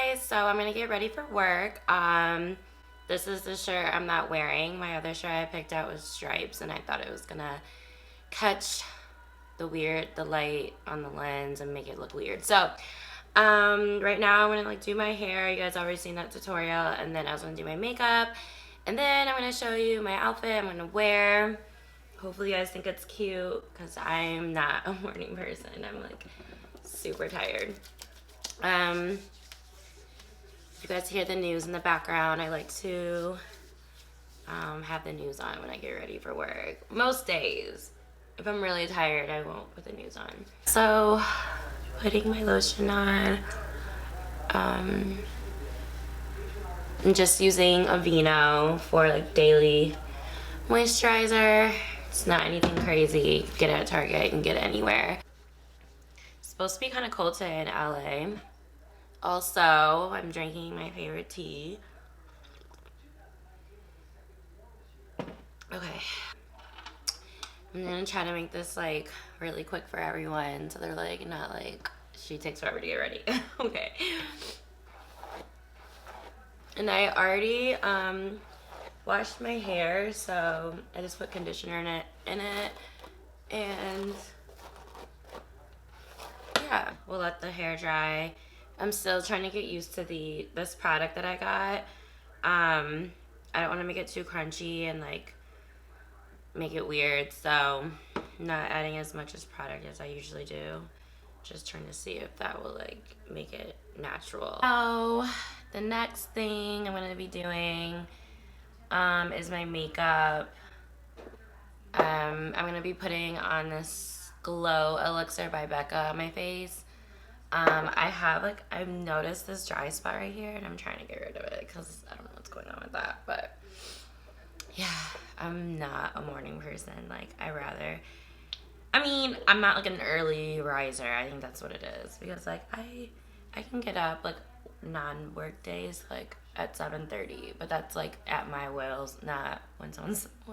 guys, so I'm gonna get ready for work. This is the shirt I'm not wearing. My other shirt I picked out was stripes, and I thought it was gonna catch the light on the lens and make it look weird. So, right now I'm gonna like do my hair. You guys already seen that tutorial, and then I was gonna do my makeup, and then I'm gonna show you my outfit I'm gonna wear. Hopefully you guys think it's cute, because I'm not a morning person. I'm like super tired. If you guys hear the news in the background, I like to have the news on when I get ready for work. Most days. If I'm really tired, I won't put the news on. So, putting my lotion on. I'm just using Aveeno for like daily moisturizer. It's not anything crazy. You can get it at Target, you can get it anywhere. It's supposed to be kind of cold today in LA. Also, I'm drinking my favorite tea. Okay. I'm gonna try to make this like really quick for everyone, so they're like not like she takes forever to get ready. Okay. And I already washed my hair, so I just put conditioner in it, and yeah, we'll let the hair dry. I'm still trying to get used to this product that I got. I don't want to make it too crunchy and like make it weird, so I'm not adding as much as product as I usually do. Just trying to see if that will like make it natural. So the next thing I'm gonna be doing is my makeup. I'm gonna be putting on this Glow Elixir by Becca on my face. I've noticed this dry spot right here, and I'm trying to get rid of it because I don't know what's going on with that. But yeah, I'm not a morning person. Like, I'm not like an early riser. I think that's what it is, because like I can get up like non-work days like at 7:30, but that's like at my wills, not when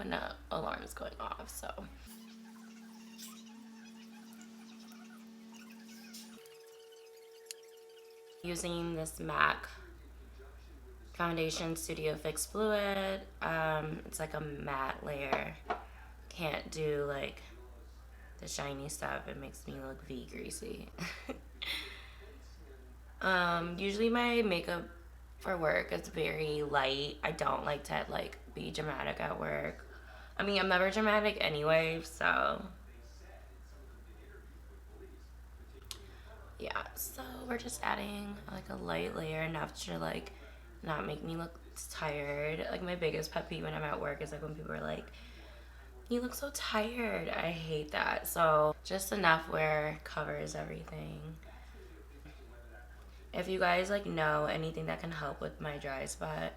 the alarm is going off. So using this MAC foundation Studio Fix Fluid. It's like a matte layer. Can't do like the shiny stuff. It makes me look greasy. Usually my makeup for work is very light. I don't like to like be dramatic at work. I mean, I'm never dramatic anyway, so yeah. So we're just adding like a light layer, enough to like not make me look tired. Like, my biggest pet peeve when I'm at work is like when people are like, you look so tired. I hate that. So just enough where it covers everything. If you guys like know anything that can help with my dry spot,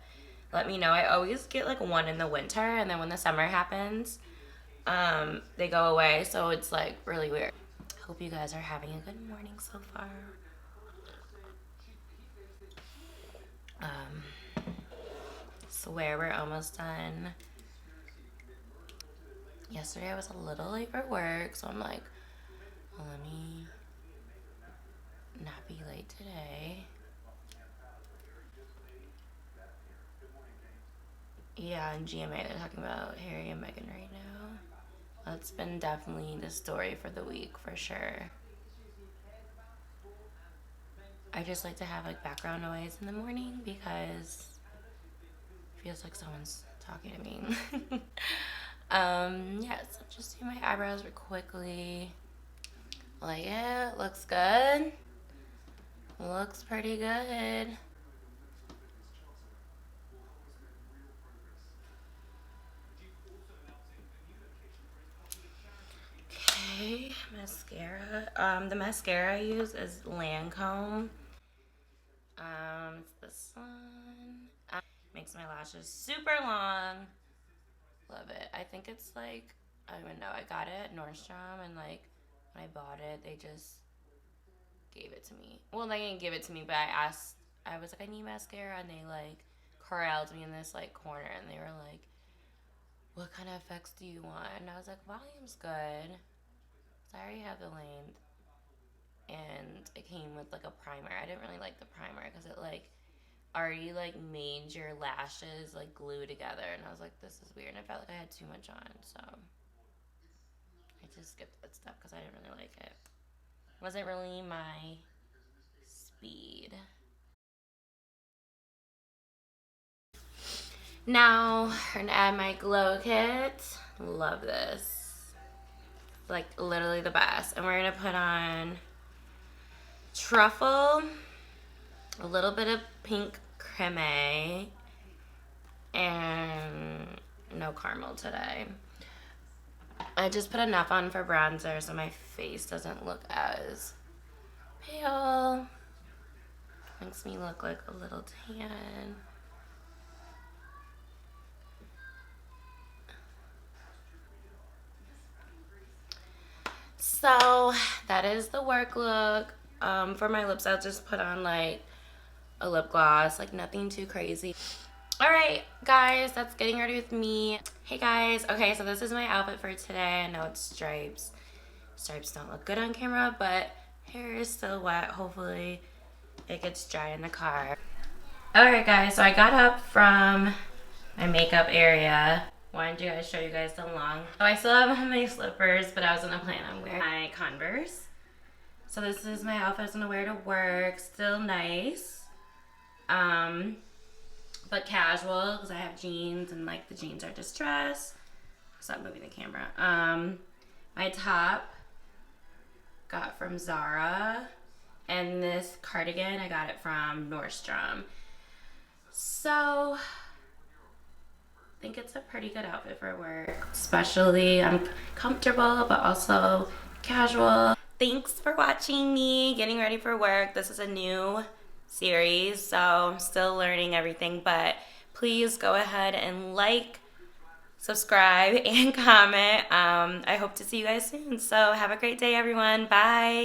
let me know. I always get like one in the winter, and then when the summer happens, they go away. So it's like really weird. Hope you guys are having a good morning so far. Swear we're almost done. Yesterday I was a little late for work, so I'm like, well, let me not be late today. Yeah, in GMA they're talking about Harry and Meghan right now. That's been definitely the story for the week for sure. I just like to have like background noise in the morning because it feels like someone's talking to me. Yeah, so just do my eyebrows real quickly. Like, yeah, looks good. Looks pretty good. Okay, mascara. The mascara I use is Lancome. It's this one. Makes my lashes super long. Love it. I think it's like, I don't even know. I got it at Nordstrom, and like when I bought it, they just gave it to me. Well, they didn't give it to me, but I was like, I need mascara, and they like corralled me in this like corner, and they were like, what kind of effects do you want? And I was like, volume's good. So I already have the length, and it came with like a primer. I didn't really like the primer because it like already like made your lashes like glue together, and I was like, this is weird. And I felt like I had too much on, so I just skipped that step because I didn't really like it. Wasn't really my speed. Now I'm gonna add my glow kit. Love this. Like literally the best. And we're gonna put on truffle, a little bit of pink creme, and no caramel today. I just put enough on for bronzer so my face doesn't look as pale. Makes me look like a little tan. So that is the work look. For my lips, I'll just put on like a lip gloss, like nothing too crazy. All right, guys, that's getting ready with me. Hey guys, okay, so this is my outfit for today. I know it's stripes. Stripes don't look good on camera, but hair is still wet. Hopefully it gets dry in the car. All right, guys, so I got up from my makeup area. Wanted to show you guys the long. So I still have on my slippers, but I was gonna plan on wearing my Converse. So this is my outfit I was gonna wear to work. Still nice, but casual because I have jeans and like the jeans are distressed. Stop moving the camera. My top got from Zara, and this cardigan I got it from Nordstrom. So I think it's a pretty good outfit for work. Especially, I'm comfortable, but also casual. Thanks for watching me getting ready for work. This is a new series, so I'm still learning everything, but please go ahead and like, subscribe, and comment. I hope to see you guys soon. So have a great day, everyone. Bye.